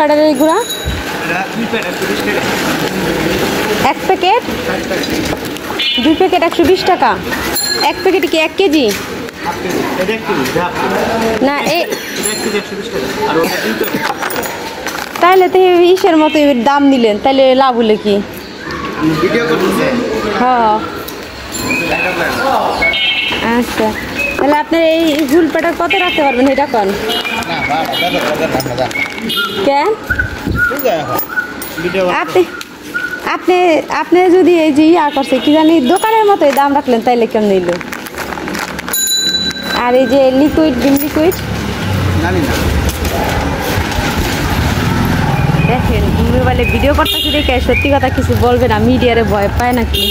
পাউডারের এগুলা এক প্যাকেট 2 প্যাকেট 120 টাকা। এক প্যাকেট কি 1 কেজি? না তাহলে তো ইসের মতো দাম নিলেন, তাহলে লাভ হলে কি? হ্যাঁ আচ্ছা, তাহলে আপনার এই হুল প্যাটার কত রাখতে পারবেন এটা কোন? কেন আপনি আপনি যদি এই যে ইয়া করছে কি জানি দোকানের মতো দাম রাখলেন তাইলে কেমন নিল? আর এই যে লিকুইড লিকুইড দেখেন মোবাইলে ভিডিও করতেছি দেখে সত্যি কথা কিছু বলবে না, মিডিয়ারে ভয় পায় নাকি?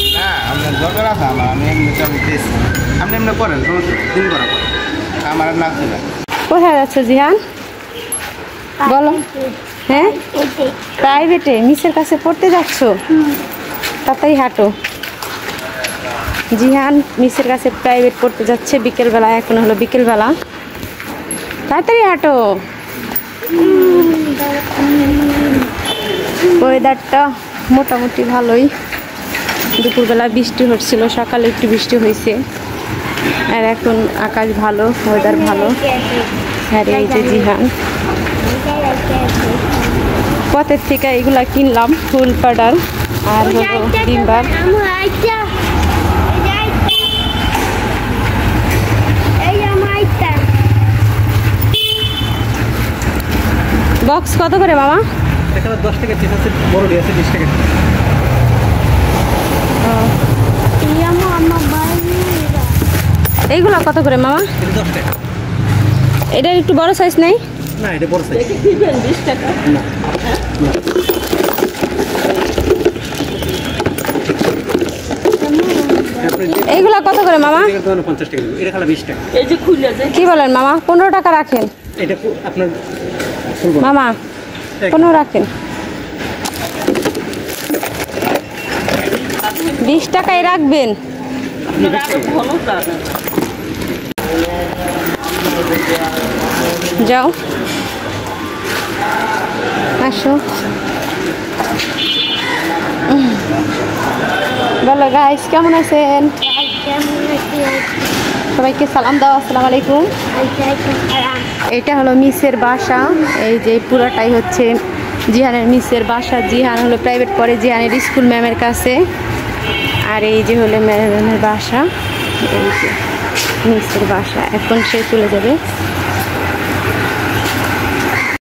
কোথায় যাচ্ছ জিহান বলো? হ্যাঁ প্রাইভেটে মিসের কাছে পড়তে যাচ্ছ? তাড়াতাড়ি হাঁটো। জিহান মিসের কাছে প্রাইভেট পড়তে যাচ্ছে বিকেলবেলা, এখন হলো বিকেলবেলা, তাড়াতাড়ি হাঁটো। ওয়েদারটা মোটামুটি ভালোই, দুপুরবেলা বৃষ্টি হচ্ছিল, সকালে একটু বৃষ্টি হয়েছে, আর এখন আকাশ ভালো, ওয়েদার ভালো। আর এই যে জিহান পথের থেকে এগুলা কিনলাম, ফুল পাউডার আর হলো ডিম্বার। বক্স কত করে মামা? 10 টাকা পিস আছে, বড় আছে 20 টাকা। এইগুলা কত করে মামা? 10 টাকা। এটা একটু বড় সাইজ নেই? না এটা বড় সাইজ। 20 টাকা। না এইগুলা কত করে মামা? 50 টাকা। এটা খালি 20 টাকা। এই যে খুলে যায় কি বলেন মামা? 15 টাকা রাখেন। এটা আপনার মামা 15 রাখেন। 20 টাকায় রাখবেন। যাও আসো, বলো গাইস কেমন আছেন? সবাইকে সালাম দাও, আসসালামু আলাইকুম। এটা হলো মিসের বাসা, এই যে পুরাটাই হচ্ছে জিহানের মিসের বাসা। জিহান হলো প্রাইভেট পড়ে জিহানের স্কুল ম্যামের কাছে, আর এই যে হলো ম্যামের বাসা, এই যে মিসের বাসা। এখন সে চলে যাবে।